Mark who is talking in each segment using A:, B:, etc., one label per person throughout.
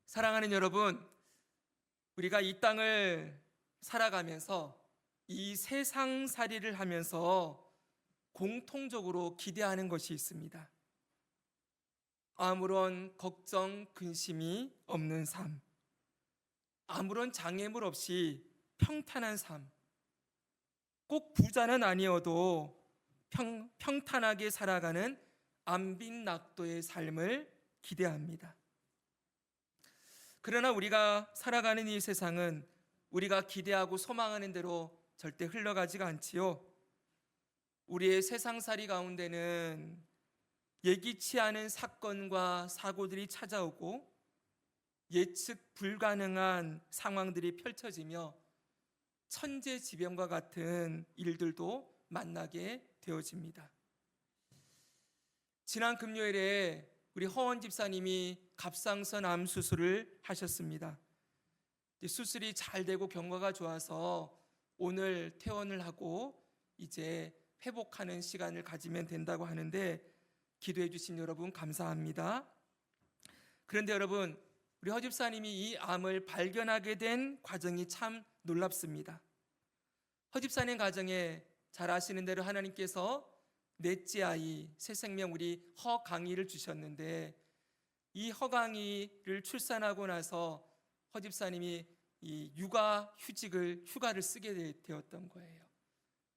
A: 사랑하는 여러분, 우리가 이 땅을 살아가면서 이 세상살이를 하면서 공통적으로 기대하는 것이 있습니다. 아무런 걱정, 근심이 없는 삶, 아무런 장애물 없이 평탄한 삶, 꼭 부자는 아니어도 평탄하게 살아가는 안빈낙도의 삶을 기대합니다. 그러나 우리가 살아가는 이 세상은 우리가 기대하고 소망하는 대로 절대 흘러가지가 않지요. 우리의 세상살이 가운데는 예기치 않은 사건과 사고들이 찾아오고 예측 불가능한 상황들이 펼쳐지며 천재지변과 같은 일들도 만나게 되어집니다. 지난 금요일에 우리 허원 집사님이 갑상선 암 수술을 하셨습니다. 수술이 잘 되고 경과가 좋아서 오늘 퇴원을 하고 이제 회복하는 시간을 가지면 된다고 하는데 기도해 주신 여러분 감사합니다. 그런데 여러분, 우리 허 집사님이 이 암을 발견하게 된 과정이 참 놀랍습니다. 허 집사님 가정에 잘 아시는 대로 하나님께서 넷째 아이 새 생명 우리 허강희를 주셨는데, 이 허강희를 출산하고 나서 허 집사님이 이 휴가를 쓰게 되었던 거예요.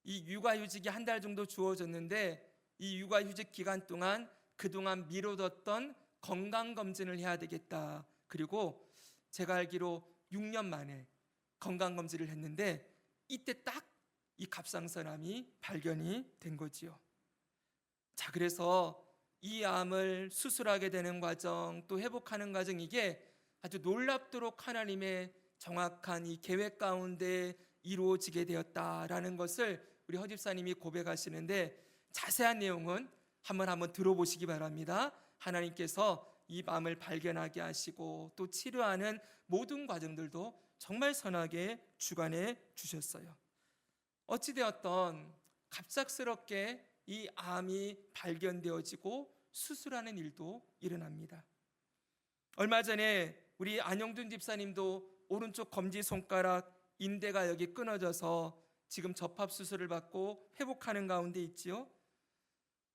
A: 이 육아휴직이 한 달 정도 주어졌는데, 이 육아휴직 기간 동안 그동안 미뤄뒀던 건강검진을 해야 되겠다. 그리고 제가 알기로 6년 만에 건강검진을 했는데 이때 딱 이 갑상선암이 발견이 된 거지요. 자, 그래서 이 암을 수술하게 되는 과정, 또 회복하는 과정, 이게 아주 놀랍도록 하나님의 정확한 이 계획 가운데 이루어지게 되었다라는 것을 우리 허 집사님이 고백하시는데, 자세한 내용은 한번 들어보시기 바랍니다. 하나님께서 이 암을 발견하게 하시고 또 치료하는 모든 과정들도 정말 선하게 주관해 주셨어요. 어찌되었던 갑작스럽게 이 암이 발견되어지고 수술하는 일도 일어납니다. 얼마 전에 우리 안영준 집사님도 오른쪽 검지손가락 인대가 여기 끊어져서 지금 접합수술을 받고 회복하는 가운데 있지요.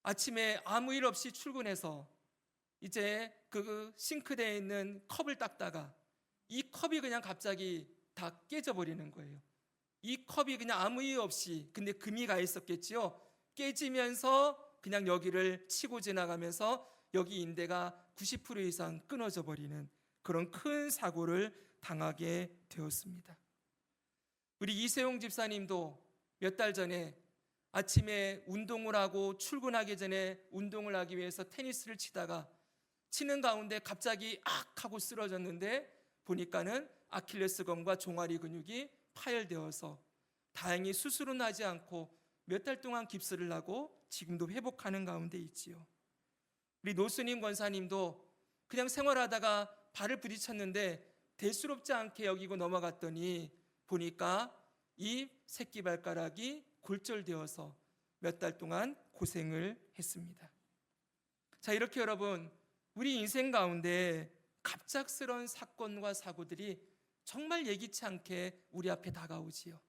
A: 아침에 아무 일 없이 출근해서 이제 그 싱크대에 있는 컵을 닦다가 이 컵이 그냥 갑자기 다 깨져버리는 거예요. 이 컵이 그냥 아무 이유 없이, 근데 금이 가 있었겠지요, 깨지면서 그냥 여기를 치고 지나가면서 여기 인대가 90% 이상 끊어져 버리는 그런 큰 사고를 당하게 되었습니다. 우리 이세용 집사님도 몇 달 전에 아침에 운동을 하고 출근하기 전에 운동을 하기 위해서 테니스를 치다가 치는 가운데 갑자기 악 하고 쓰러졌는데 보니까는 아킬레스건과 종아리 근육이 파열되어서 다행히 수술은 하지 않고 몇 달 동안 깁스를 하고 지금도 회복하는 가운데 있지요. 우리 노스님 권사님도 그냥 생활하다가 발을 부딪혔는데 대수롭지 않게 여기고 넘어갔더니 보니까 이 새끼발가락이 골절되어서 몇 달 동안 고생을 했습니다. 자, 이렇게 여러분, 우리 인생 가운데 갑작스러운 사건과 사고들이 정말 예기치 않게 우리 앞에 다가오지요.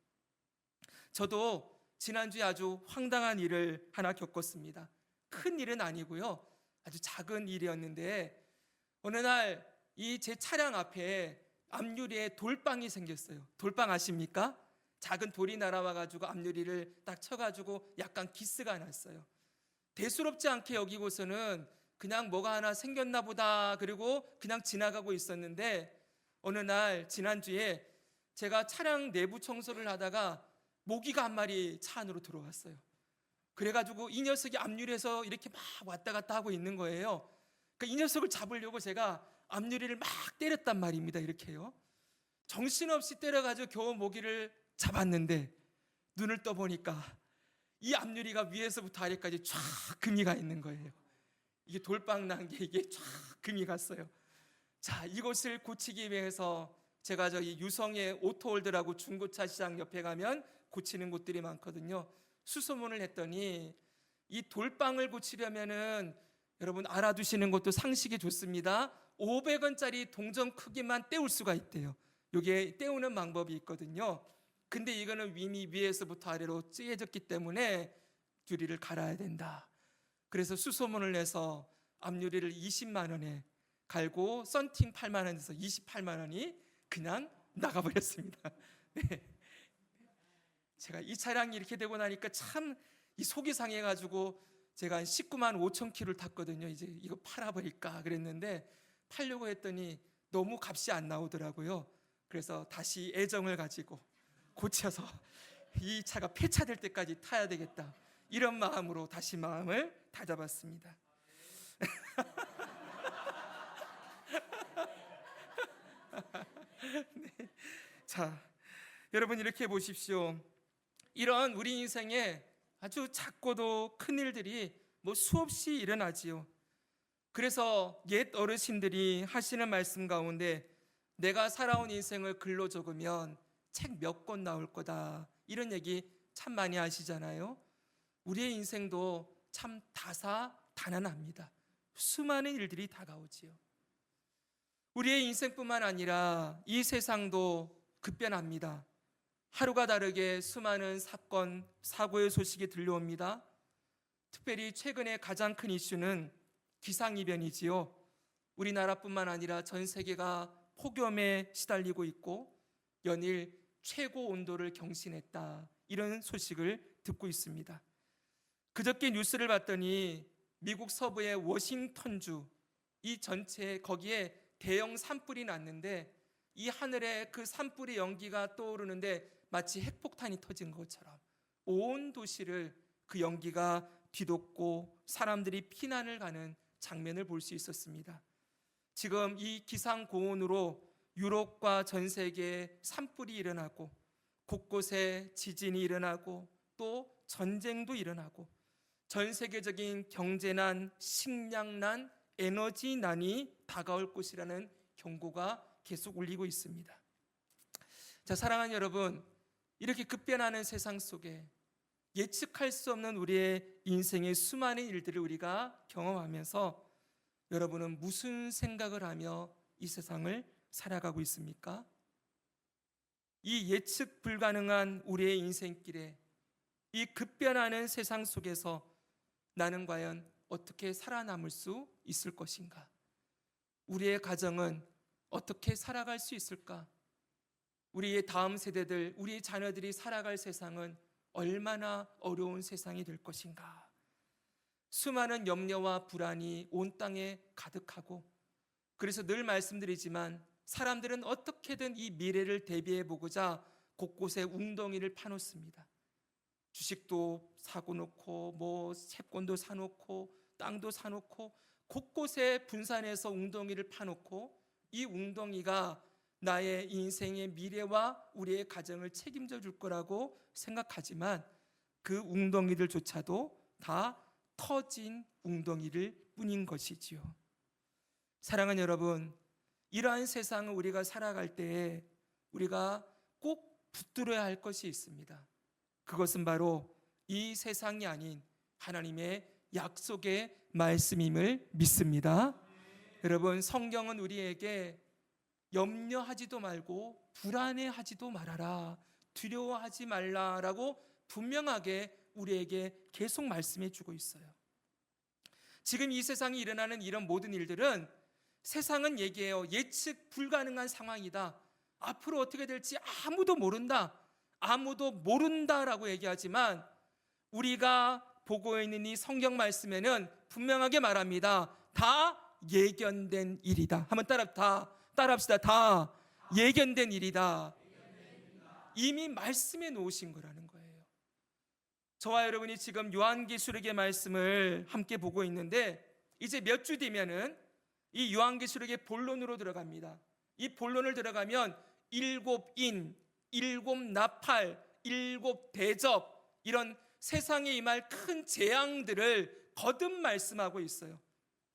A: 저도 지난주에 아주 황당한 일을 하나 겪었습니다. 큰 일은 아니고요, 아주 작은 일이었는데 어느 날 이 제 차량 앞에 앞유리에 돌빵이 생겼어요. 돌빵 아십니까? 작은 돌이 날아와가지고 앞유리를 딱 쳐가지고 약간 기스가 났어요. 대수롭지 않게 여기고서는 그냥 뭐가 하나 생겼나 보다 그리고 그냥 지나가고 있었는데, 어느 날 지난주에 제가 차량 내부 청소를 하다가 모기가 한 마리 차 안으로 들어왔어요. 그래가지고 이 녀석이 앞유리에서 이렇게 막 왔다 갔다 하고 있는 거예요. 그러니까 이 녀석을 잡으려고 제가 앞유리를 막 때렸단 말입니다. 이렇게요. 정신없이 때려가지고 겨우 모기를 잡았는데 눈을 떠보니까 이 앞유리가 위에서부터 아래까지 쫙 금이 가 있는 거예요. 이게 돌빵 난 게 이게 쫙 금이 갔어요. 자, 이것을 고치기 위해서 제가 저기 유성의 오토홀드라고 중고차 시장 옆에 가면 고치는 곳들이 많거든요. 수소문을 했더니 이 돌빵을 고치려면은 여러분 알아두시는 것도 상식이 좋습니다. 500원짜리 동전 크기만 떼울 수가 있대요. 이게 떼우는 방법이 있거든요. 근데 이거는 이미 위에서부터 아래로 찢어졌기 때문에 유리를 갈아야 된다. 그래서 수소문을 내서 앞유리를 20만 원에 갈고 썬팅 8만 원에서 28만 원이 그냥 나가버렸습니다. 네. 제가 이 차량이 이렇게 되고 나니까 참 이 속이 상해가지고 제가 한 19만 5천 킬로를 탔거든요. 이제 이거 팔아버릴까 그랬는데 팔려고 했더니 너무 값이 안 나오더라고요. 그래서 다시 애정을 가지고 고쳐서 이 차가 폐차될 때까지 타야 되겠다, 이런 마음으로 다시 마음을 다잡았습니다. 네. 자, 여러분 이렇게 보십시오. 이런 우리 인생에 아주 작고도 큰 일들이 뭐 수없이 일어나지요. 그래서 옛 어르신들이 하시는 말씀 가운데 내가 살아온 인생을 글로 적으면 책 몇 권 나올 거다, 이런 얘기 참 많이 하시잖아요. 우리의 인생도 참 다사다난합니다. 수많은 일들이 다가오지요. 우리의 인생뿐만 아니라 이 세상도 급변합니다. 하루가 다르게 수많은 사건, 사고의 소식이 들려옵니다. 특별히 최근에 가장 큰 이슈는 기상이변이지요. 우리나라뿐만 아니라 전 세계가 폭염에 시달리고 있고 연일 최고 온도를 경신했다, 이런 소식을 듣고 있습니다. 그저께 뉴스를 봤더니 미국 서부의 워싱턴주, 이 전체 거기에 대형 산불이 났는데 이 하늘에 그 산불의 연기가 떠오르는데 마치 핵폭탄이 터진 것처럼 온 도시를 그 연기가 뒤덮고 사람들이 피난을 가는 장면을 볼 수 있었습니다. 지금 이 기상고온으로 유럽과 전 세계에 산불이 일어나고 곳곳에 지진이 일어나고 또 전쟁도 일어나고 전 세계적인 경제난, 식량난, 에너지난이 다가올 것이라는 경고가 계속 울리고 있습니다. 자, 사랑하는 여러분, 이렇게 급변하는 세상 속에 예측할 수 없는 우리의 인생의 수많은 일들을 우리가 경험하면서 여러분은 무슨 생각을 하며 이 세상을 살아가고 있습니까? 이 예측 불가능한 우리의 인생길에 이 급변하는 세상 속에서 나는 과연 어떻게 살아남을 수 있을 것인가? 우리의 가정은 어떻게 살아갈 수 있을까? 우리의 다음 세대들, 우리의 자녀들이 살아갈 세상은 얼마나 어려운 세상이 될 것인가? 수많은 염려와 불안이 온 땅에 가득하고, 그래서 늘 말씀드리지만 사람들은 어떻게든 이 미래를 대비해 보고자 곳곳에 웅덩이를 파놓습니다. 주식도 사고 놓고 뭐 채권도 사놓고 땅도 사놓고 곳곳에 분산해서 웅덩이를 파놓고 이 웅덩이가 나의 인생의 미래와 우리의 가정을 책임져 줄 거라고 생각하지만 그 웅덩이들조차도 다 터진 웅덩이를 뿐인 것이지요. 사랑하는 여러분, 이러한 세상을 우리가 살아갈 때에 우리가 꼭 붙들어야 할 것이 있습니다. 그것은 바로 이 세상이 아닌 하나님의 약속의 말씀임을 믿습니다. 여러분, 성경은 우리에게 염려하지도 말고 불안해하지도 말아라, 두려워하지 말라라고 분명하게 우리에게 계속 말씀해 주고 있어요. 지금 이 세상에 일어나는 이런 모든 일들은 세상은 얘기해요. 예측 불가능한 상황이다. 앞으로 어떻게 될지 아무도 모른다. 아무도 모른다라고 얘기하지만 우리가 보고 있는 이 성경 말씀에는 분명하게 말합니다. 다 예견된 일이다. 한번 따라합시다. 다 예견된 일이다. 이미 말씀해 놓으신 거라는 거예요. 저와 여러분이 지금 요한계시록의 말씀을 함께 보고 있는데 이제 몇 주 뒤면은 이 요한계시록의 본론으로 들어갑니다. 이 본론을 들어가면 7인, 7나팔, 7대접, 이런 세상에 임할 큰 재앙들을 거듭 말씀하고 있어요.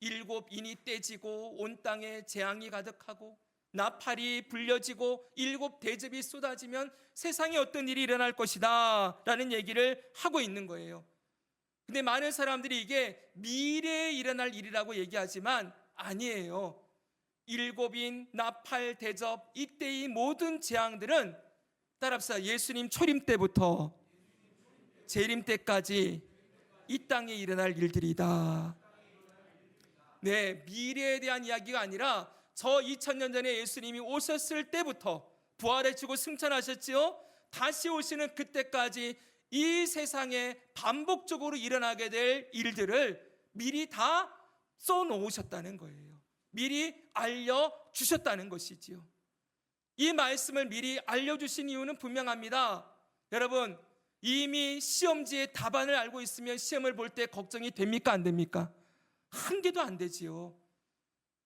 A: 7인이 떼지고 온 땅에 재앙이 가득하고 나팔이 불려지고 7대접이 쏟아지면 세상에 어떤 일이 일어날 것이다 라는 얘기를 하고 있는 거예요. 근데 많은 사람들이 이게 미래에 일어날 일이라고 얘기하지만 아니에요. 일곱인, 나팔, 대접, 이때의 모든 재앙들은 따라합시다. 예수님 초림 때부터 재림 때까지 이 땅에 일어날 일들이다. 네, 미래에 대한 이야기가 아니라 저 2000년 전에 예수님이 오셨을 때부터 부활하시고 승천하셨지요. 다시 오시는 그때까지 이 세상에 반복적으로 일어나게 될 일들을 미리 다 써놓으셨다는 거예요. 미리 알려주셨다는 것이지요. 이 말씀을 미리 알려주신 이유는 분명합니다. 여러분, 이미 시험지의 답안을 알고 있으면 시험을 볼 때 걱정이 됩니까? 안 됩니까? 한 개도 안 되지요.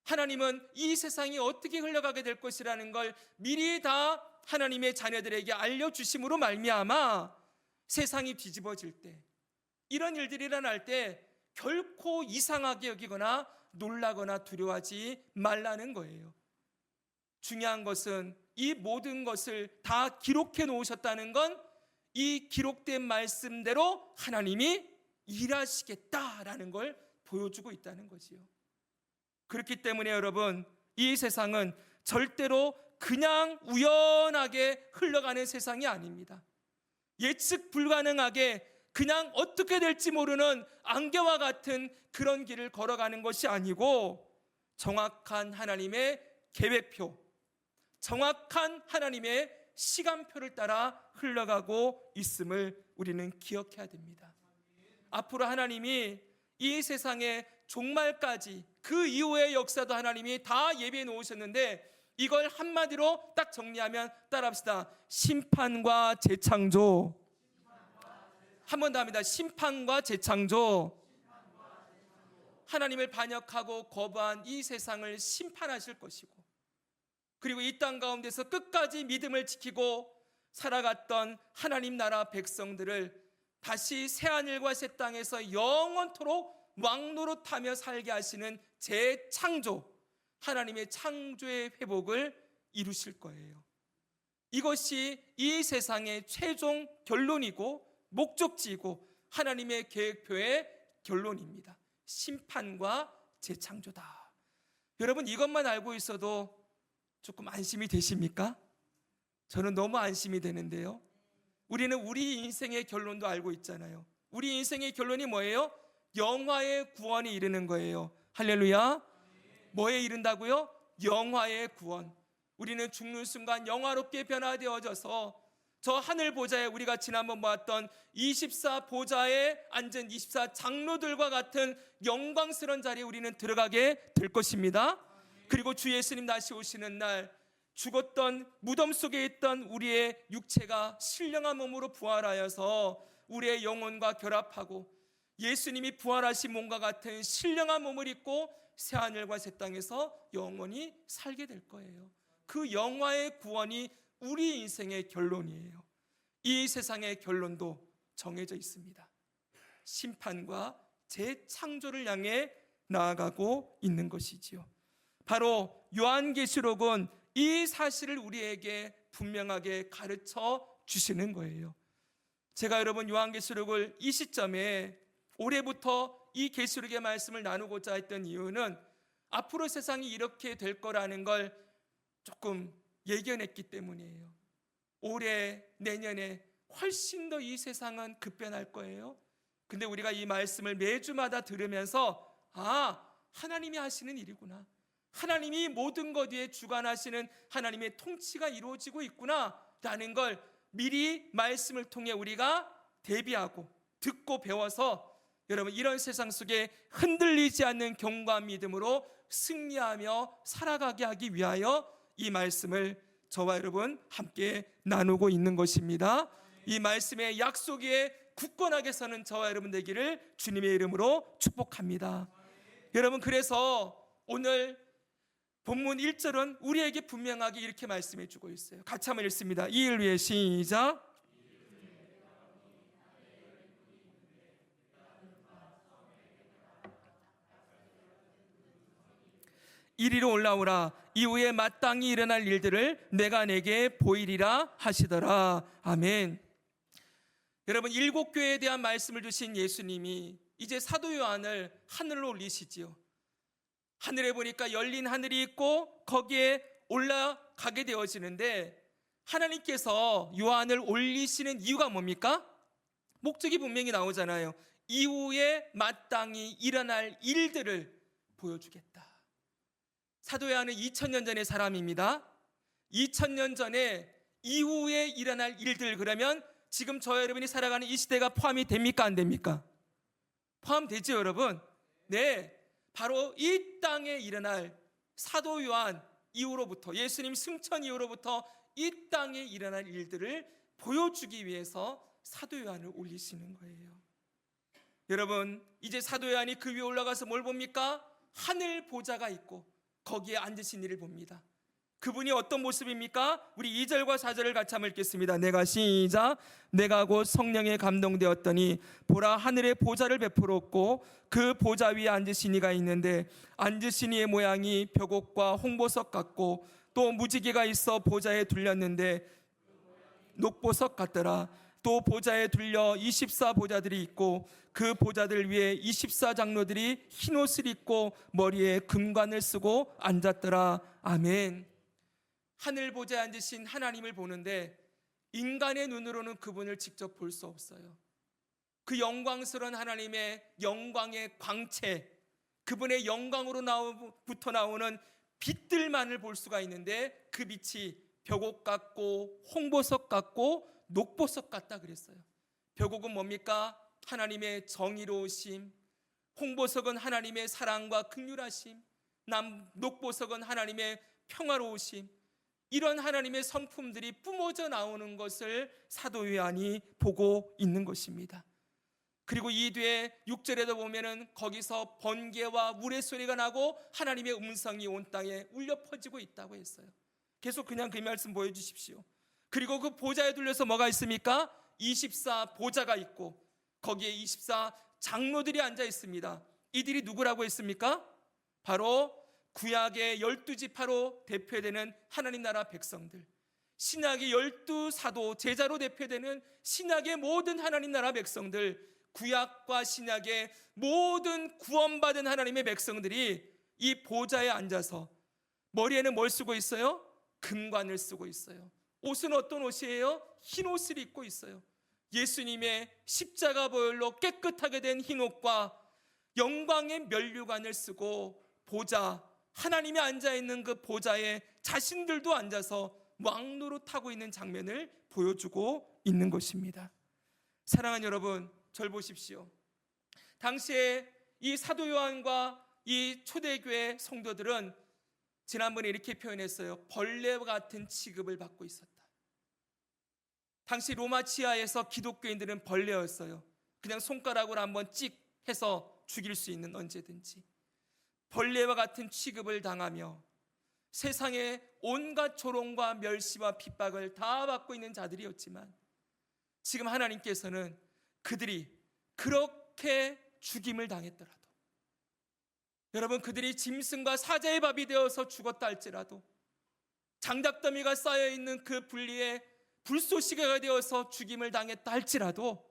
A: 하나님은 이 세상이 어떻게 흘러가게 될 것이라는 걸 미리 다 하나님의 자녀들에게 알려주심으로 말미암아 세상이 뒤집어질 때, 이런 일들이 일어날 때 결코 이상하게 여기거나 놀라거나 두려워하지 말라는 거예요. 중요한 것은 이 모든 것을 다 기록해 놓으셨다는 건 이 기록된 말씀대로 하나님이 일하시겠다라는 걸 보여주고 있다는 거지요. 그렇기 때문에 여러분, 이 세상은 절대로 그냥 우연하게 흘러가는 세상이 아닙니다. 예측 불가능하게 그냥 어떻게 될지 모르는 안개와 같은 그런 길을 걸어가는 것이 아니고 정확한 하나님의 계획표, 정확한 하나님의 시간표를 따라 흘러가고 있음을 우리는 기억해야 됩니다. 앞으로 하나님이 이 세상의 종말까지, 그 이후의 역사도 하나님이 다 예비해 놓으셨는데, 이걸 한마디로 딱 정리하면 따라합시다. 심판과 재창조. 한 번 더 합니다. 심판과 재창조. 하나님을 반역하고 거부한 이 세상을 심판하실 것이고, 그리고 이 땅 가운데서 끝까지 믿음을 지키고 살아갔던 하나님 나라 백성들을 다시 새하늘과 새 땅에서 영원토록 왕노릇하며 살게 하시는 재창조, 하나님의 창조의 회복을 이루실 거예요. 이것이 이 세상의 최종 결론이고 목적지이고 하나님의 계획표의 결론입니다. 심판과 재창조다. 여러분, 이것만 알고 있어도 조금 안심이 되십니까? 저는 너무 안심이 되는데요. 우리는 우리 인생의 결론도 알고 있잖아요. 우리 인생의 결론이 뭐예요? 영화의 구원이 이르는 거예요. 할렐루야. 뭐에 이른다고요? 영화의 구원. 우리는 죽는 순간 영화롭게 변화되어져서 저 하늘 보좌에, 우리가 지난번 보았던 24 보좌에 앉은 24 장로들과 같은 영광스러운 자리에 우리는 들어가게 될 것입니다. 그리고 주 예수님 다시 오시는 날, 죽었던 무덤 속에 있던 우리의 육체가 신령한 몸으로 부활하여서 우리의 영혼과 결합하고 예수님이 부활하신 몸과 같은 신령한 몸을 입고 새하늘과 새 땅에서 영원히 살게 될 거예요. 그 영화의 구원이 우리 인생의 결론이에요. 이 세상의 결론도 정해져 있습니다. 심판과 재창조를 향해 나아가고 있는 것이지요. 바로 요한계시록은 이 사실을 우리에게 분명하게 가르쳐 주시는 거예요. 제가 여러분 요한계시록을 이 시점에 올해부터 이 계시록의 말씀을 나누고자 했던 이유는 앞으로 세상이 이렇게 될 거라는 걸 조금 예견했기 때문이에요. 올해, 내년에 훨씬 더 이 세상은 급변할 거예요. 근데 우리가 이 말씀을 매주마다 들으면서 하나님이 하시는 일이구나, 하나님이 모든 것 위에 주관하시는 하나님의 통치가 이루어지고 있구나 라는 걸 미리 말씀을 통해 우리가 대비하고 듣고 배워서 여러분, 이런 세상 속에 흔들리지 않는 견고한 믿음으로 승리하며 살아가게 하기 위하여 이 말씀을 저와 여러분 함께 나누고 있는 것입니다. 이 말씀의 약속 위에 굳건하게 서는 저와 여러분 되기를 주님의 이름으로 축복합니다. 여러분, 그래서 오늘 본문 1절은 우리에게 분명하게 이렇게 말씀해 주고 있어요. 같이 한번 읽습니다. 이 일 위해 시작. 이리로 올라오라. 이후에 마땅히 일어날 일들을 내가 내게 보이리라 하시더라. 아멘. 여러분, 7교회에 대한 말씀을 주신 예수님이 이제 사도 요한을 하늘로 올리시지요. 하늘에 보니까 열린 하늘이 있고 거기에 올라가게 되어지는데, 하나님께서 요한을 올리시는 이유가 뭡니까? 목적이 분명히 나오잖아요. 이후에 마땅히 일어날 일들을 보여주겠다. 사도 요한은 2000년 전의 사람입니다. 2000년 전에 이후에 일어날 일들, 그러면 지금 저와 여러분이 살아가는 이 시대가 포함이 됩니까? 안 됩니까? 포함되죠, 여러분? 네, 바로 이 땅에 일어날 사도 요한 이후로부터, 예수님 승천 이후로부터 이 땅에 일어날 일들을 보여주기 위해서 사도 요한을 올리시는 거예요. 여러분, 이제 사도 요한이 그 위에 올라가서 뭘 봅니까? 하늘 보좌가 있고 거기에 앉으신 이를 봅니다. 그분이 어떤 모습입니까? 우리 2절과 4절을 같이 한번 읽겠습니다. 내가 시작. 내가 곧 성령에 감동되었더니 보라, 하늘의 보좌를 베풀었고 그 보좌 위에 앉으신 이가 있는데 앉으신 이의 모양이 벽옥과 홍보석 같고 또 무지개가 있어 보좌에 둘렸는데 녹보석 같더라. 또 보좌에 둘려 24보좌들이 있고 그 보좌들 위에 24장로들이 흰옷을 입고 머리에 금관을 쓰고 앉았더라. 아멘. 하늘 보좌에 앉으신 하나님을 보는데 인간의 눈으로는 그분을 직접 볼 수 없어요. 그 영광스러운 하나님의 영광의 광채, 그분의 영광으로부터 나오는 빛들만을 볼 수가 있는데 그 빛이 벽옥 같고 홍보석 같고 녹보석 같다 그랬어요. 벽옥은 뭡니까? 하나님의 정의로우심, 홍보석은 하나님의 사랑과 긍휼하심, 녹보석은 하나님의 평화로우심, 이런 하나님의 성품들이 뿜어져 나오는 것을 사도 요한이 보고 있는 것입니다. 그리고 이 뒤에 6절에도 보면은 거기서 번개와 우레소리가 나고 하나님의 음성이 온 땅에 울려 퍼지고 있다고 했어요. 계속 그냥 그 말씀 보여주십시오. 그리고 그 보좌에 둘려서 뭐가 있습니까? 24보좌가 있고 거기에 24장로들이 앉아 있습니다. 이들이 누구라고 했습니까? 바로 구약의 12지파로 대표되는 하나님 나라 백성들, 신약의 12사도 제자로 대표되는 신약의 모든 하나님 나라 백성들, 구약과 신약의 모든 구원받은 하나님의 백성들이 이 보좌에 앉아서 머리에는 뭘 쓰고 있어요? 금관을 쓰고 있어요. 옷은 어떤 옷이에요? 흰 옷을 입고 있어요. 예수님의 십자가 보혈로 깨끗하게 된 흰 옷과 영광의 면류관을 쓰고 보좌, 하나님이 앉아있는 그 보좌에 자신들도 앉아서 왕노릇하고 있는 장면을 보여주고 있는 것입니다. 사랑하는 여러분, 절 보십시오. 당시에 이 사도 요한과 이 초대교회 성도들은 지난번에 이렇게 표현했어요. 벌레와 같은 취급을 받고 있었다. 당시 로마 치하에서 기독교인들은 벌레였어요. 그냥 손가락으로 한번 찍 해서 죽일 수 있는, 언제든지 벌레와 같은 취급을 당하며 세상에 온갖 조롱과 멸시와 핍박을 다 받고 있는 자들이었지만, 지금 하나님께서는 그들이 그렇게 죽임을 당했더라도, 여러분, 그들이 짐승과 사자의 밥이 되어서 죽었다 할지라도, 장작더미가 쌓여있는 그 분리에 불쏘시개가 되어서 죽임을 당했다 할지라도,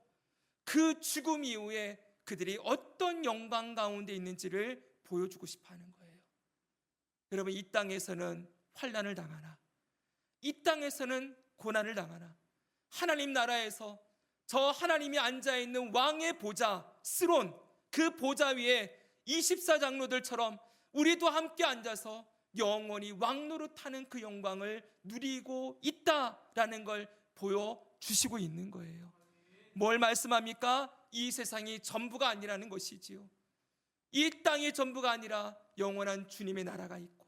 A: 그 죽음 이후에 그들이 어떤 영광 가운데 있는지를 보여주고 싶어 하는 거예요. 여러분, 이 땅에서는 환난을 당하나, 이 땅에서는 고난을 당하나, 하나님 나라에서 저 하나님이 앉아있는 왕의 보좌, 스론, 그 보좌 위에 24장로들처럼 우리도 함께 앉아서 영원히 왕노릇하는 그 영광을 누리고 있다라는 걸 보여주시고 있는 거예요. 뭘 말씀합니까? 이 세상이 전부가 아니라는 것이지요. 이 땅이 전부가 아니라 영원한 주님의 나라가 있고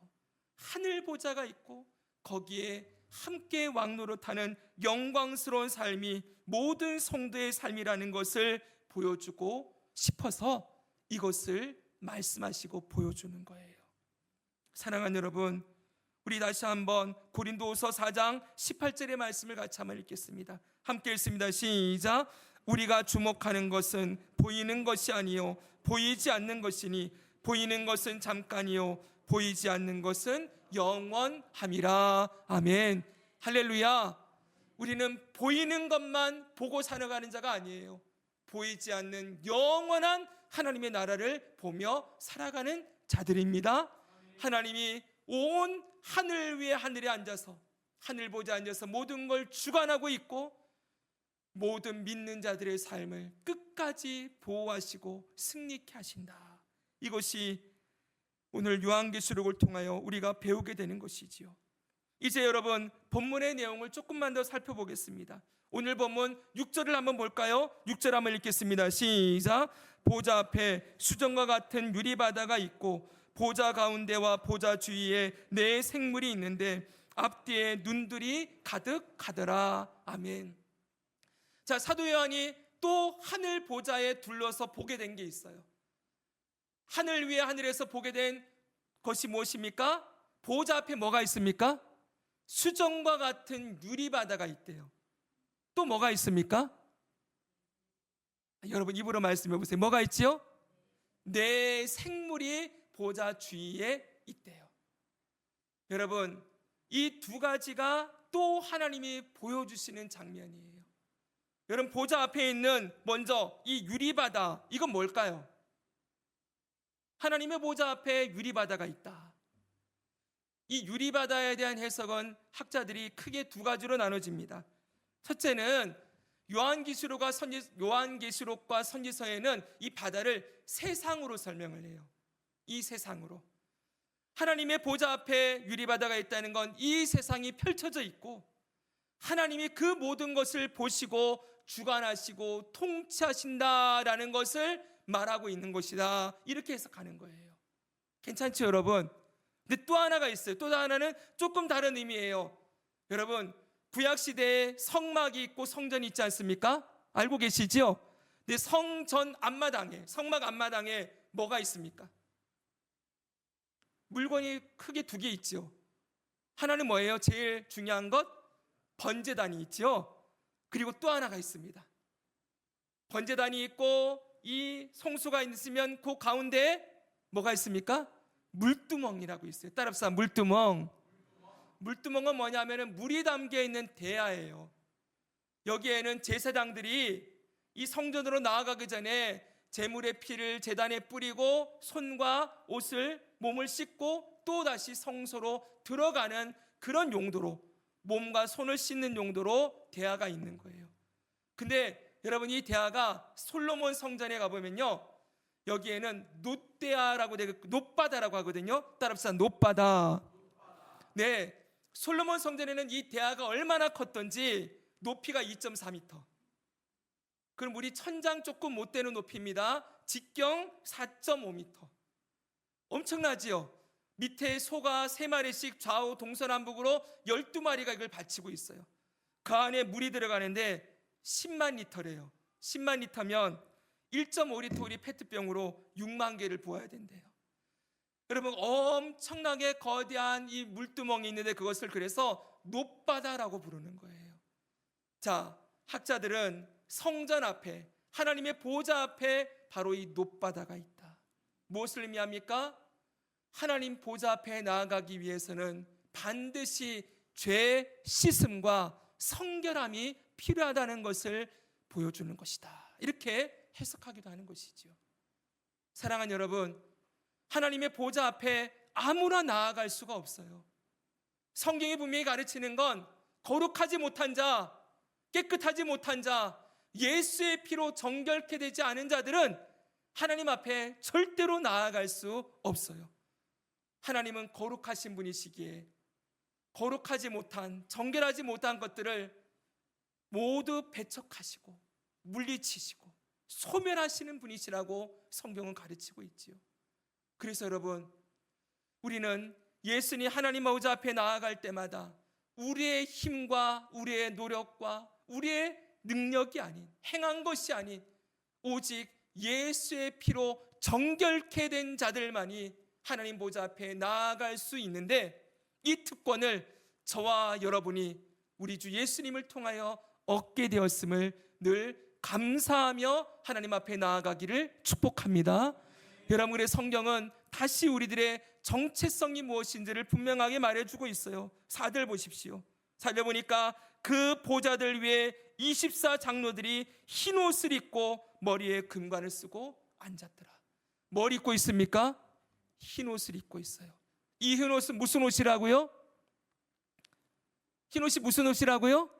A: 하늘 보좌가 있고 거기에 함께 왕노릇하는 영광스러운 삶이 모든 성도의 삶이라는 것을 보여주고 싶어서 이것을 말씀하시고 보여주는 거예요. 사랑하는 여러분, 우리 다시 한번 고린도후서 4장 18절의 말씀을 같이 한번 읽겠습니다. 함께 읽습니다. 시작. 우리가 주목하는 것은 보이는 것이 아니요 보이지 않는 것이니 보이는 것은 잠깐이요 보이지 않는 것은 영원함이라. 아멘. 할렐루야. 우리는 보이는 것만 보고 살아가는 자가 아니에요. 보이지 않는 영원한 하나님의 나라를 보며 살아가는 자들입니다. 하나님이 온 하늘 위에 하늘에 앉아서, 하늘 보좌에 앉아서 모든 걸 주관하고 있고 모든 믿는 자들의 삶을 끝까지 보호하시고 승리케 하신다. 이것이 오늘 요한계시록을 통하여 우리가 배우게 되는 것이지요. 이제 여러분 본문의 내용을 조금만 더 살펴보겠습니다. 오늘 본문 6절을 한번 볼까요? 6절 한번 읽겠습니다. 시작. 보좌 앞에 수정과 같은 유리바다가 있고 보좌 가운데와 보좌 주위에 네 생물이 있는데 앞뒤에 눈들이 가득하더라. 아멘. 자, 사도 요한이 또 하늘 보좌에 둘러서 보게 된 게 있어요. 하늘 위에 하늘에서 보게 된 것이 무엇입니까? 보좌 앞에 뭐가 있습니까? 수정과 같은 유리바다가 있대요. 또 뭐가 있습니까? 여러분 입으로 말씀해 보세요. 뭐가 있지요? 네 생물이 보좌 주위에 있대요. 여러분 이 두 가지가 또 하나님이 보여주시는 장면이에요. 여러분 보좌 앞에 있는 먼저 이 유리바다, 이건 뭘까요? 하나님의 보좌 앞에 유리바다가 있다. 이 유리바다에 대한 해석은 학자들이 크게 두 가지로 나눠집니다. 첫째는 요한계시록과 선지서에는 이 바다를 세상으로 설명을 해요. 이 세상으로. 하나님의 보좌 앞에 유리바다가 있다는 건 이 세상이 펼쳐져 있고 하나님이 그 모든 것을 보시고 주관하시고 통치하신다라는 것을 말하고 있는 것이다. 이렇게 해석하는 거예요. 괜찮죠, 여러분? 근데 또 하나가 있어요. 또 하나는 조금 다른 의미예요. 여러분, 구약시대에 성막이 있고 성전이 있지 않습니까? 알고 계시죠? 근데 성전 앞마당에, 성막 앞마당에 뭐가 있습니까? 물건이 크게 두 개 있죠. 하나는 뭐예요? 제일 중요한 것? 번제단이 있죠. 그리고 또 하나가 있습니다. 번제단이 있고 이 송수가 있으면 그 가운데에 뭐가 있습니까? 물두멍이라고 있어요. 따라합시다. 물두멍. 물두멍은 뭐냐면은 물이 담겨 있는 대야예요. 여기에는 제사장들이 이 성전으로 나아가기 전에 제물의 피를 제단에 뿌리고 손과 옷을 몸을 씻고 또 다시 성소로 들어가는 그런 용도로, 몸과 손을 씻는 용도로 대야가 있는 거예요. 근데 여러분 이 대야가 솔로몬 성전에 가보면요, 여기에는 놋대야라고 되고 놋바다라고 하거든요. 따라합시다. 놋바다. 네, 솔로몬 성전에는 이 대야가 얼마나 컸던지 높이가 2.4m. 그럼 우리 천장 조금 못 되는 높이입니다. 직경 4.5m. 엄청나지요? 밑에 소가 3마리씩 좌우 동서남북으로 12마리가 이걸 받치고 있어요. 그 안에 물이 들어가는데 10만 리터래요. 10만 리터면 1.5리터 우리 페트병으로 6만 개를 부어야 된대요. 여러분 엄청나게 거대한 이 물두멍이 있는데 그것을 그래서 놋바다라고 부르는 거예요. 자, 학자들은 성전 앞에, 하나님의 보좌 앞에 바로 이 놋바다가 있다. 무엇을 의미합니까? 하나님 보좌 앞에 나아가기 위해서는 반드시 죄 씻음과 성결함이 필요하다는 것을 보여주는 것이다. 이렇게 해석하기도 하는 것이죠. 사랑하는 여러분, 하나님의 보좌 앞에 아무나 나아갈 수가 없어요. 성경이 분명히 가르치는 건 거룩하지 못한 자, 깨끗하지 못한 자, 예수의 피로 정결케 되지 않은 자들은 하나님 앞에 절대로 나아갈 수 없어요. 하나님은 거룩하신 분이시기에 거룩하지 못한, 정결하지 못한 것들을 모두 배척하시고 물리치시고 소멸하시는 분이시라고 성경은 가르치고 있지요. 그래서 여러분, 우리는 예수님 하나님 보좌 앞에 나아갈 때마다 우리의 힘과 우리의 노력과 우리의 능력이 아닌, 행한 것이 아닌 오직 예수의 피로 정결케 된 자들만이 하나님 보좌 앞에 나아갈 수 있는데, 이 특권을 저와 여러분이 우리 주 예수님을 통하여 얻게 되었음을 늘 감사하며 하나님 앞에 나아가기를 축복합니다. 여러분의 성경은 다시 우리들의 정체성이 무엇인지를 분명하게 말해주고 있어요. 4절 보십시오. 살펴보니까 그 보좌들 위에 24장로들이 흰 옷을 입고 머리에 금관을 쓰고 앉았더라. 뭘 입고 있습니까? 흰 옷을 입고 있어요. 이 흰 옷은 무슨 옷이라고요? 흰 옷이 무슨 옷이라고요?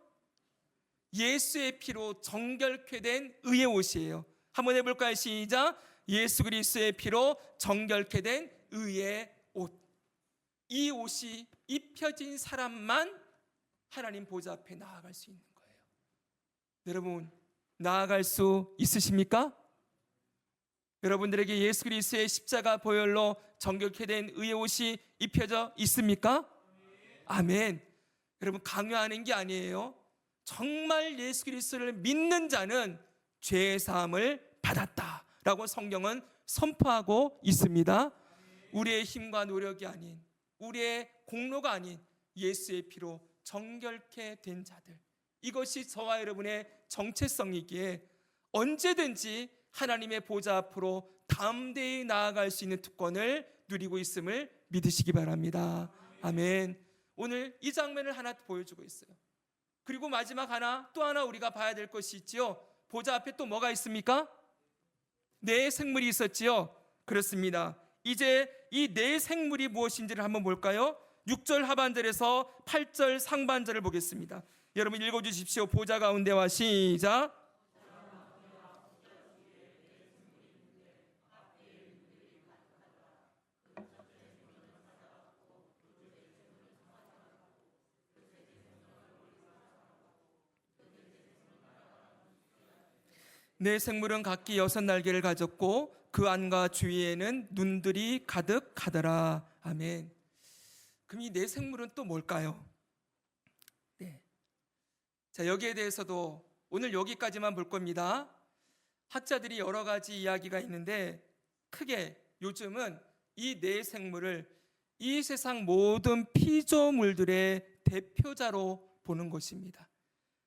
A: 예수의 피로 정결케 된 의의 옷이에요. 한번 해볼까요? 시작. 예수 그리스도의 피로 정결케 된 의의 옷. 이 옷이 입혀진 사람만 하나님 보좌 앞에 나아갈 수 있는 거예요. 여러분, 나아갈 수 있으십니까? 여러분들에게 예수 그리스도의 십자가 보혈로 정결케 된 의의 옷이 입혀져 있습니까? 아멘. 여러분, 강요하는 게 아니에요. 정말 예수 그리스도를 믿는 자는 죄 사함을 받았다라고 성경은 선포하고 있습니다. 우리의 힘과 노력이 아닌, 우리의 공로가 아닌 예수의 피로 정결케 된 자들, 이것이 저와 여러분의 정체성이기에 언제든지 하나님의 보좌 앞으로 담대히 나아갈 수 있는 특권을 누리고 있음을 믿으시기 바랍니다. 아멘. 오늘 이 장면을 하나 보여주고 있어요. 그리고 마지막 또 하나 우리가 봐야 될 것이 있지요. 보좌 앞에 또 뭐가 있습니까? 네 생물이 있었지요. 그렇습니다. 이제 이 네 생물이 무엇인지를 한번 볼까요? 6절 하반절에서 8절 상반절을 보겠습니다. 여러분 읽어주십시오. 보좌 가운데와 시작. 네 생물은 각기 6날개를 가졌고 그 안과 주위에는 눈들이 가득하더라. 아멘. 그럼 이 네 생물은 또 뭘까요? 네. 자, 여기에 대해서도 오늘 여기까지만 볼 겁니다. 학자들이 여러 가지 이야기가 있는데 크게 요즘은 이 네 생물을 이 세상 모든 피조물들의 대표자로 보는 것입니다.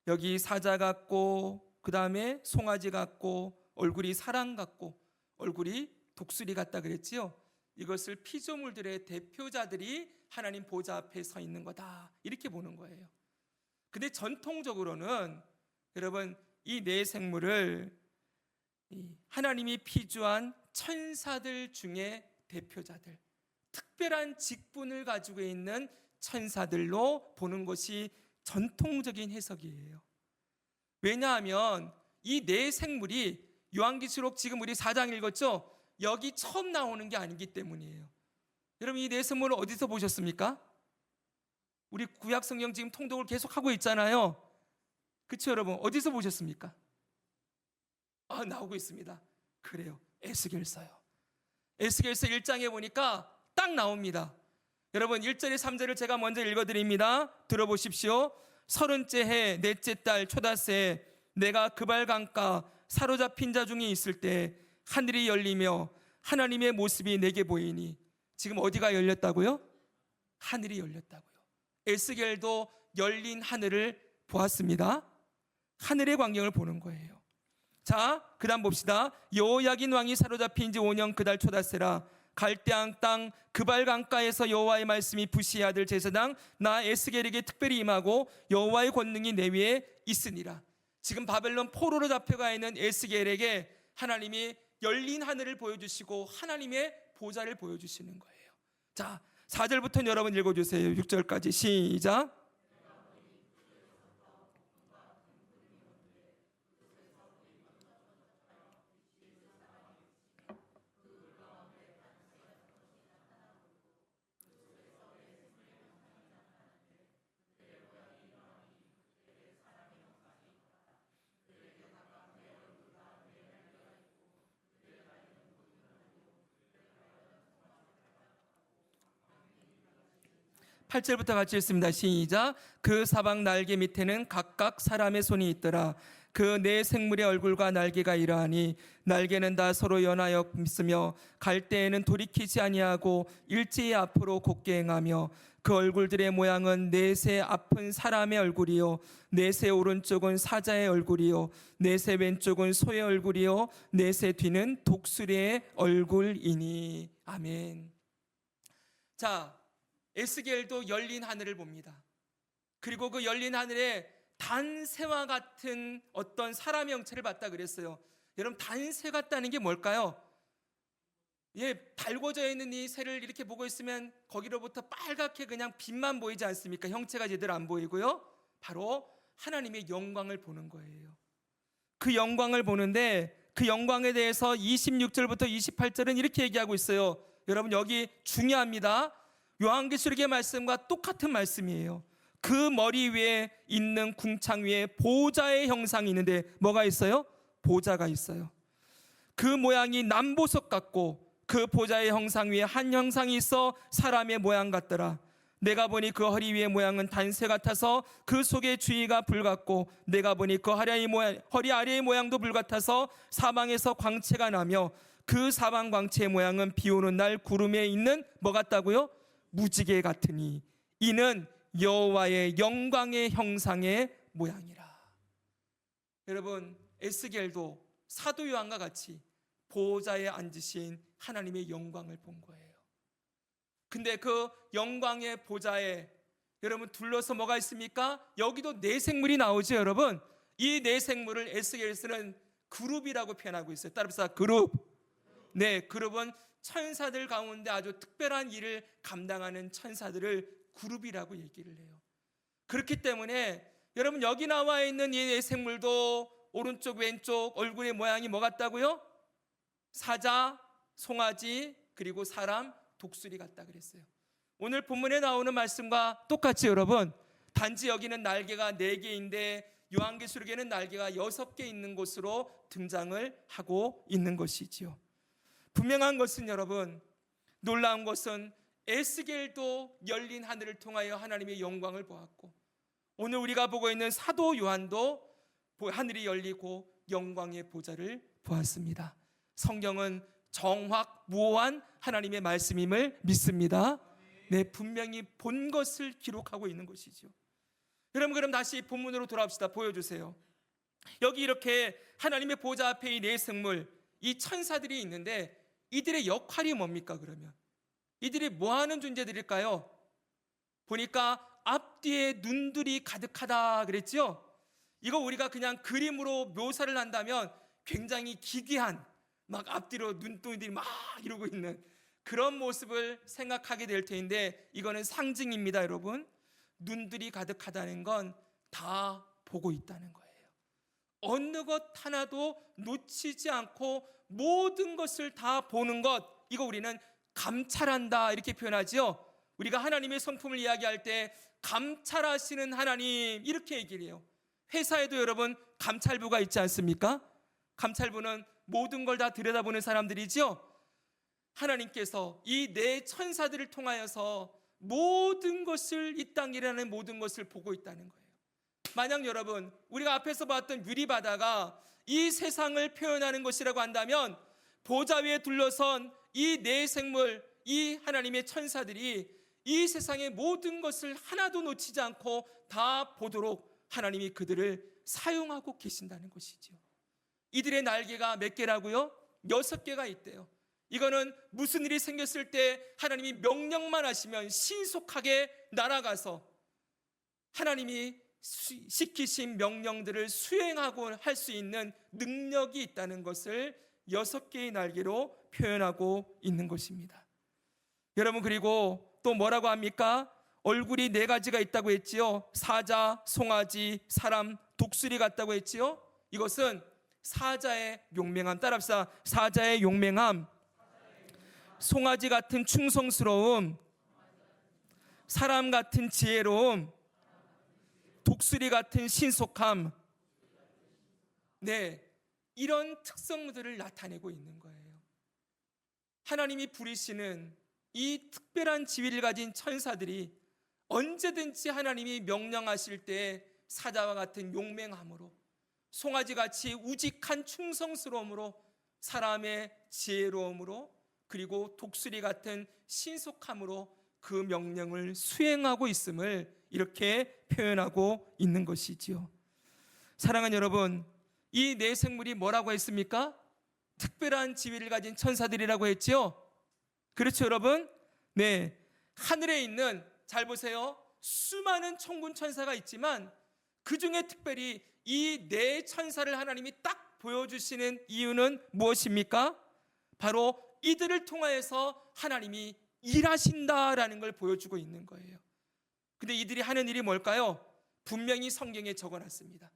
A: 여기 사자 같고, 그 다음에 송아지 같고, 얼굴이 사람 같고, 얼굴이 독수리 같다 그랬지요. 이것을 피조물들의 대표자들이 하나님 보좌 앞에 서 있는 거다, 이렇게 보는 거예요. 근데 전통적으로는 여러분 이 네 생물을 하나님이 피조한 천사들 중에 대표자들, 특별한 직분을 가지고 있는 천사들로 보는 것이 전통적인 해석이에요. 왜냐하면 이 네 생물이 요한계시록 지금 우리 4장 읽었죠? 여기 처음 나오는 게 아니기 때문이에요. 여러분 이 네 생물을 어디서 보셨습니까? 우리 구약 성경 지금 통독을 계속 하고 있잖아요. 그렇죠 여러분? 어디서 보셨습니까? 나오고 있습니다. 그래요. 에스겔서요. 에스겔서 1장에 보니까 딱 나옵니다. 여러분 1절에 3절을 제가 먼저 읽어드립니다. 들어보십시오. 30째 해 넷째 달 초닷새 내가 그발 강가 사로잡힌 자 중에 있을 때 하늘이 열리며 하나님의 모습이 내게 보이니. 지금 어디가 열렸다고요? 하늘이 열렸다고요. 에스겔도 열린 하늘을 보았습니다. 하늘의 광경을 보는 거예요. 자, 그 다음 봅시다. 여호야긴 왕이 사로잡힌 지 5년 그달 초닷새라. 갈대앙 땅 그발 강가에서 여호와의 말씀이 부시의 아들 제사장 나 에스겔에게 특별히 임하고 여호와의 권능이 내 위에 있으니라. 지금 바벨론 포로로 잡혀가 있는 에스겔에게 하나님이 열린 하늘을 보여주시고 하나님의 보좌를 보여주시는 거예요. 자, 4절부터 여러분 읽어주세요. 6절까지 시작. 팔절부터 같이 읽습니다. 시작. 그 사방 날개 밑에는 각각 사람의 손이 있더라. 그 네 생물의 얼굴과 날개가 이러하니 날개는 다 서로 연하여 있으며 갈대에는 돌이키지 아니하고 일제히 앞으로 곧게 행하며 그 얼굴들의 모양은 넷의 앞은 사람의 얼굴이요 넷의 오른쪽은 사자의 얼굴이요 넷의 왼쪽은 소의 얼굴이요 넷의 뒤는 독수리의 얼굴이니. 아멘. 자, 에스겔도 열린 하늘을 봅니다. 그리고 그 열린 하늘에 단새와 같은 어떤 사람의 형체를 봤다 그랬어요. 여러분, 단새 같다는 게 뭘까요? 예, 달궈져 있는 이 새를 이렇게 보고 있으면 거기로부터 빨갛게 그냥 빛만 보이지 않습니까? 형체가 제대로 안 보이고요. 바로 하나님의 영광을 보는 거예요. 그 영광을 보는데 그 영광에 대해서 26절부터 28절은 이렇게 얘기하고 있어요. 여러분, 여기 중요합니다. 요한계시록의 말씀과 똑같은 말씀이에요. 그 머리 위에 있는 궁창 위에 보좌의 형상이 있는데 뭐가 있어요? 보좌가 있어요. 그 모양이 남보석 같고 그 보좌의 형상 위에 한 형상이 있어 사람의 모양 같더라. 내가 보니 그 허리 위의 모양은 단새 같아서 그 속에 주위가 불 같고, 내가 보니 그 허리 아래의 모양도 불 같아서 사방에서 광채가 나며, 그 사방 광채의 모양은 비 오는 날 구름에 있는 뭐 같다고요? 무지개 같으니 이는 여호와의 영광의 형상의 모양이라. 여러분, 에스겔도 사도 요한과 같이 보좌에 앉으신 하나님의 영광을 본 거예요. 근데 그 영광의 보좌에 여러분 둘러서 뭐가 있습니까? 여기도 네 생물이 나오죠, 여러분. 이 네 생물을 에스겔서는 그룹이라고 표현하고 있어요. 따라서 그룹. 네, 그룹은 천사들 가운데 아주 특별한 일을 감당하는 천사들을 그룹이라고 얘기를 해요. 그렇기 때문에 여러분, 여기 나와 있는 이 네 생물도 오른쪽 왼쪽 얼굴의 모양이 뭐 같다고요? 사자, 송아지, 그리고 사람, 독수리 같다 그랬어요. 오늘 본문에 나오는 말씀과 똑같이 여러분, 단지 여기는 날개가 4개인데 요한계시록에는 날개가 6개 있는 곳으로 등장을 하고 있는 것이지요. 분명한 것은 여러분, 놀라운 것은 에스겔도 열린 하늘을 통하여 하나님의 영광을 보았고, 오늘 우리가 보고 있는 사도 요한도 하늘이 열리고 영광의 보좌를 보았습니다. 성경은 정확무오한 하나님의 말씀임을 믿습니다. 네, 분명히 본 것을 기록하고 있는 것이죠. 여러분, 그럼 다시 본문으로 돌아옵시다. 보여주세요. 여기 이렇게 하나님의 보좌 앞에 이 네 생물, 이 천사들이 있는데 이들의 역할이 뭡니까? 그러면 이들이 뭐하는 존재들일까요? 보니까 앞뒤에 눈들이 가득하다 그랬죠? 이거 우리가 그냥 그림으로 묘사를 한다면 굉장히 기괴한, 막 앞뒤로 눈동이들이 막 이러고 있는 그런 모습을 생각하게 될 텐데, 이거는 상징입니다. 여러분, 눈들이 가득하다는 건 다 보고 있다는 거예요. 어느 것 하나도 놓치지 않고 모든 것을 다 보는 것, 이거 우리는 감찰한다 이렇게 표현하죠. 우리가 하나님의 성품을 이야기할 때 감찰하시는 하나님 이렇게 얘기를 해요. 회사에도 여러분 감찰부가 있지 않습니까? 감찰부는 모든 걸 다 들여다보는 사람들이죠. 하나님께서 이 네 천사들을 통하여서 모든 것을, 이 땅이라는 모든 것을 보고 있다는 거예요. 만약 여러분, 우리가 앞에서 봤던 유리바다가 이 세상을 표현하는 것이라고 한다면, 보좌 위에 둘러선 이 네 생물, 이 하나님의 천사들이 이 세상의 모든 것을 하나도 놓치지 않고 다 보도록 하나님이 그들을 사용하고 계신다는 것이죠. 이들의 날개가 몇 개라고요? 6개가 있대요. 이거는 무슨 일이 생겼을 때 하나님이 명령만 하시면 신속하게 날아가서 하나님이 시키신 명령들을 수행하고 할 수 있는 능력이 있다는 것을 6개의 날개로 표현하고 있는 것입니다. 여러분, 그리고 또 뭐라고 합니까? 얼굴이 4가지가 있다고 했지요. 사자, 송아지, 사람, 독수리 같다고 했지요. 이것은 사자의 용맹함, 따라합시다. 사자의 용맹함, 송아지 같은 충성스러움, 사람 같은 지혜로움, 독수리 같은 신속함, 네, 이런 특성들을 나타내고 있는 거예요. 하나님이 부리시는 이 특별한 지위를 가진 천사들이 언제든지 하나님이 명령하실 때 사자와 같은 용맹함으로, 송아지같이 우직한 충성스러움으로, 사람의 지혜로움으로, 그리고 독수리 같은 신속함으로 그 명령을 수행하고 있음을 이렇게 표현하고 있는 것이지요. 사랑하는 여러분, 이 네 생물이 뭐라고 했습니까? 특별한 지위를 가진 천사들이라고 했지요. 그렇죠, 여러분? 네, 하늘에 있는, 잘 보세요, 수많은 천군 천사가 있지만 그 중에 특별히 이 네 천사를 하나님이 딱 보여주시는 이유는 무엇입니까? 바로 이들을 통하여서 하나님이 일하신다라는 걸 보여주고 있는 거예요. 근데 이들이 하는 일이 뭘까요? 분명히 성경에 적어놨습니다.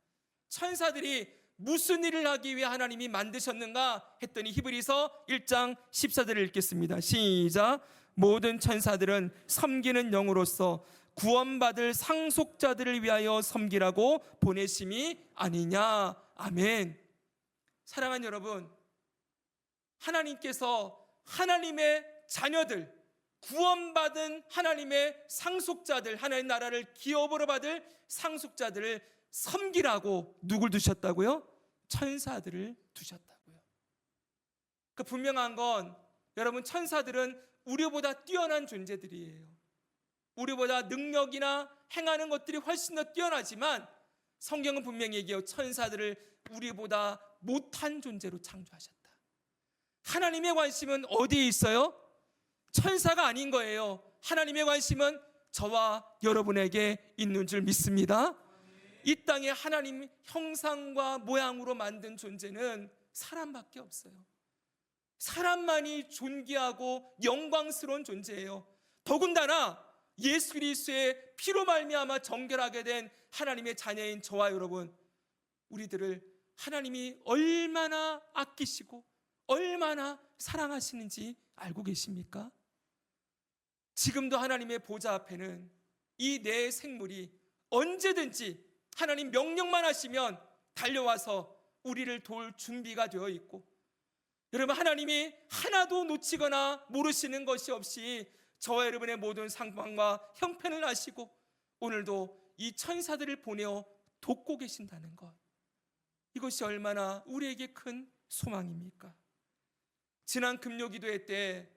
A: 천사들이 무슨 일을 하기 위해 하나님이 만드셨는가 했더니 히브리서 1장 14절을 읽겠습니다. 시작. 모든 천사들은 섬기는 영으로서 구원받을 상속자들을 위하여 섬기라고 보내심이 아니냐. 아멘. 사랑하는 여러분, 하나님께서 하나님의 자녀들, 구원받은 하나님의 상속자들, 하나님 나라를 기업으로 받을 상속자들을 섬기라고 누굴 두셨다고요? 천사들을 두셨다고요. 그 분명한 건 여러분, 천사들은 우리보다 뛰어난 존재들이에요. 우리보다 능력이나 행하는 것들이 훨씬 더 뛰어나지만 성경은 분명히 얘기해요. 천사들을 우리보다 못한 존재로 창조하셨다. 하나님의 관심은 어디에 있어요? 천사가 아닌 거예요. 하나님의 관심은 저와 여러분에게 있는 줄 믿습니다. 이 땅에 하나님 형상과 모양으로 만든 존재는 사람밖에 없어요. 사람만이 존귀하고 영광스러운 존재예요. 더군다나 예수 그리스도의 피로 말미암아 정결하게 된 하나님의 자녀인 저와 여러분, 우리들을 하나님이 얼마나 아끼시고 얼마나 사랑하시는지 알고 계십니까? 지금도 하나님의 보좌 앞에는 이 네 생물이 언제든지 하나님 명령만 하시면 달려와서 우리를 도울 준비가 되어 있고, 여러분, 하나님이 하나도 놓치거나 모르시는 것이 없이 저와 여러분의 모든 상황과 형편을 아시고 오늘도 이 천사들을 보내어 돕고 계신다는 것, 이것이 얼마나 우리에게 큰 소망입니까? 지난 금요기도회 때,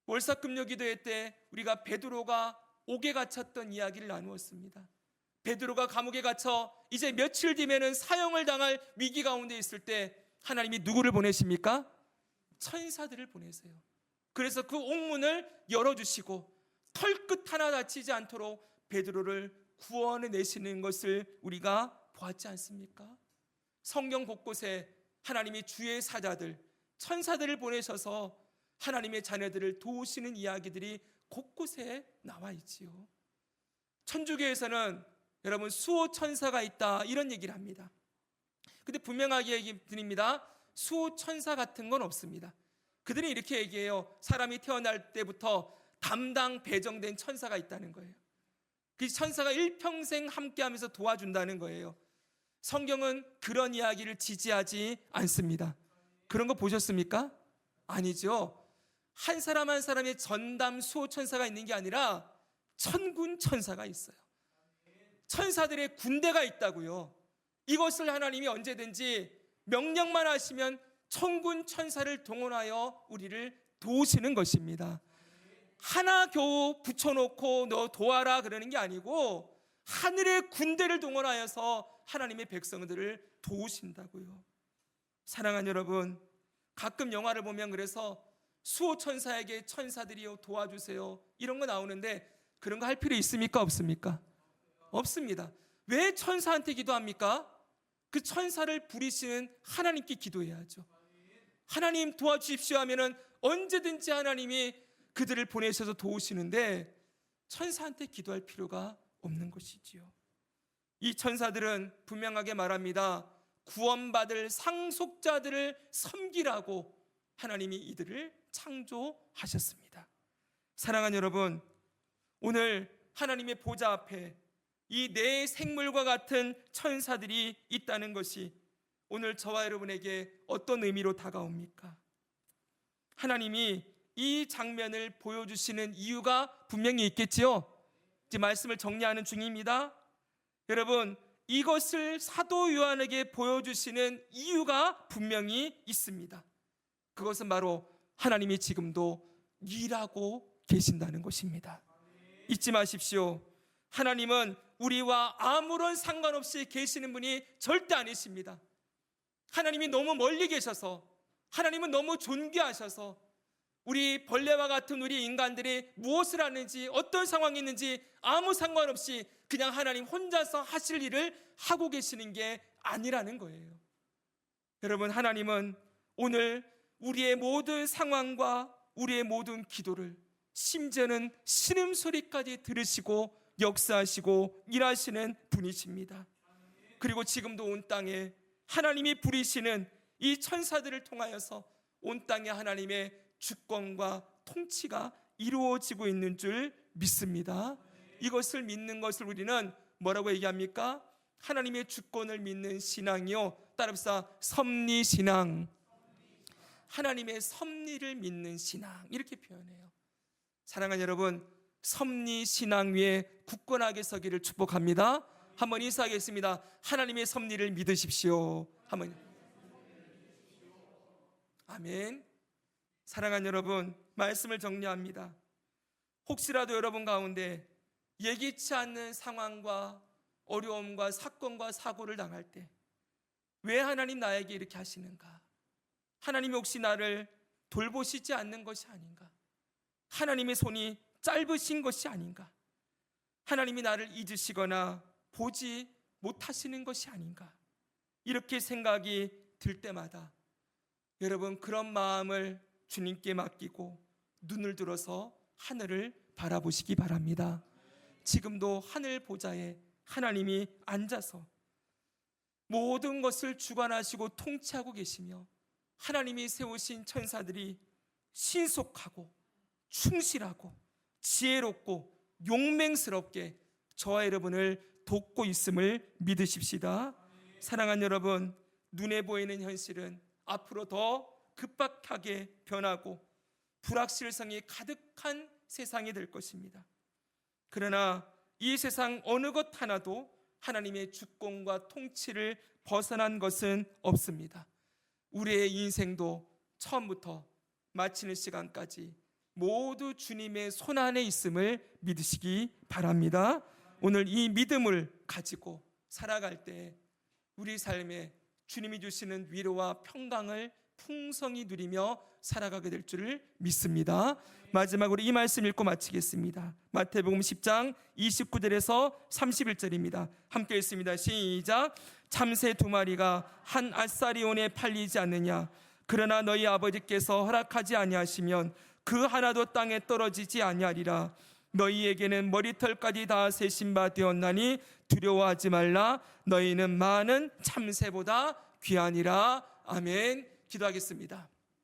A: 월삭 금요기도회 때 우리가 베드로가 옥에 갇혔던 이야기를 나누었습니다. 베드로가 감옥에 갇혀 이제 며칠 뒤면은 사형을 당할 위기 가운데 있을 때 하나님이 누구를 보내십니까? 천사들을 보내세요. 그래서 그 옥문을 열어주시고 털끝 하나 다치지 않도록 베드로를 구원해 내시는 것을 우리가 보았지 않습니까? 성경 곳곳에 하나님이 주의 사자들, 천사들을 보내셔서 하나님의 자녀들을 도우시는 이야기들이 곳곳에 나와 있지요. 천주교에서는 여러분 수호 천사가 있다 이런 얘기를 합니다. 근데 분명하게 얘기 드립니다. 수호 천사 같은 건 없습니다. 그들이 이렇게 얘기해요. 사람이 태어날 때부터 담당 배정된 천사가 있다는 거예요. 그 천사가 일평생 함께하면서 도와준다는 거예요. 성경은 그런 이야기를 지지하지 않습니다. 그런 거 보셨습니까? 아니죠. 한 사람 한 사람의 전담 수호 천사가 있는 게 아니라 천군 천사가 있어요. 천사들의 군대가 있다고요. 이것을 하나님이 언제든지 명령만 하시면 천군 천사를 동원하여 우리를 도우시는 것입니다. 하나 겨우 붙여놓고 너 도와라 그러는 게 아니고 하늘의 군대를 동원하여서 하나님의 백성들을 도우신다고요. 사랑하는 여러분, 가끔 영화를 보면 그래서 수호 천사에게 천사들이요 도와주세요 이런 거 나오는데 그런 거 할 필요 있습니까? 없습니까? 없습니다. 왜 천사한테 기도합니까? 그 천사를 부리시는 하나님께 기도해야죠. 하나님 도와주십시오 하면은 언제든지 하나님이 그들을 보내셔서 도우시는데 천사한테 기도할 필요가 없는 것이지요. 이 천사들은 분명하게 말합니다. 구원받을 상속자들을 섬기라고 하나님이 이들을 창조하셨습니다. 사랑하는 여러분, 오늘 하나님의 보좌 앞에 이 네 생물과 같은 천사들이 있다는 것이 오늘 저와 여러분에게 어떤 의미로 다가옵니까? 하나님이 이 장면을 보여주시는 이유가 분명히 있겠지요. 이제 말씀을 정리하는 중입니다. 여러분, 이것을 사도 요한에게 보여주시는 이유가 분명히 있습니다. 그것은 바로 하나님이 지금도 일하고 계신다는 것입니다. 잊지 마십시오. 하나님은 우리와 아무런 상관없이 계시는 분이 절대 아니십니다. 하나님이 너무 멀리 계셔서, 하나님은 너무 존귀하셔서 우리 벌레와 같은 우리 인간들이 무엇을 하는지, 어떤 상황이 있는지 아무 상관없이 그냥 하나님 혼자서 하실 일을 하고 계시는 게 아니라는 거예요. 여러분, 하나님은 오늘 우리의 모든 상황과 우리의 모든 기도를, 심지어는 신음소리까지 들으시고 역사하시고 일하시는 분이십니다. 그리고 지금도 온 땅에 하나님이 부리시는 이 천사들을 통하여서 온 땅에 하나님의 주권과 통치가 이루어지고 있는 줄 믿습니다. 이것을 믿는 것을 우리는 뭐라고 얘기합니까? 하나님의 주권을 믿는 신앙이요, 따라합시다. 섭리신앙. 하나님의 섭리를 믿는 신앙, 이렇게 표현해요. 사랑하는 여러분, 섭리신앙 위에 굳건하게 서기를 축복합니다. 한번 인사하겠습니다. 하나님의 섭리를 믿으십시오. 한번. 아멘. 사랑하는 여러분, 말씀을 정리합니다. 혹시라도 여러분 가운데 예기치 않는 상황과 어려움과 사건과 사고를 당할 때 왜 하나님 나에게 이렇게 하시는가? 하나님이 혹시 나를 돌보시지 않는 것이 아닌가? 하나님의 손이 짧으신 것이 아닌가? 하나님이 나를 잊으시거나 보지 못하시는 것이 아닌가? 이렇게 생각이 들 때마다 여러분, 그런 마음을 주님께 맡기고 눈을 들어서 하늘을 바라보시기 바랍니다. 지금도 하늘 보좌에 하나님이 앉아서 모든 것을 주관하시고 통치하고 계시며, 하나님이 세우신 천사들이 신속하고 충실하고 지혜롭고 용맹스럽게 저와 여러분을 돕고 있음을 믿으십시다. 사랑하는 여러분, 눈에 보이는 현실은 앞으로 더 급박하게 변하고 불확실성이 가득한 세상이 될 것입니다. 그러나 이 세상 어느 것 하나도 하나님의 주권과 통치를 벗어난 것은 없습니다. 우리의 인생도 처음부터 마치는 시간까지 모두 주님의 손안에 있음을 믿으시기 바랍니다. 오늘 이 믿음을 가지고 살아갈 때 우리 삶에 주님이 주시는 위로와 평강을 풍성히 누리며 살아가게 될 줄을 믿습니다. 마지막으로 이 말씀 읽고 마치겠습니다. 마태복음 10장 29절에서 31절입니다. 함께 읽습니다. 시작. 참새 2마리가 한 앗사리온에 팔리지 않느냐? 그러나 너희 아버지께서 허락하지 아니하시면 그 하나도 땅에 떨어지지 아니하리라. 너희에게는 머리털까지 다 세신 바 되었나니 두려워하지 말라. 너희는 많은 참새보다 귀하니라. 아멘. 기도하겠습니다.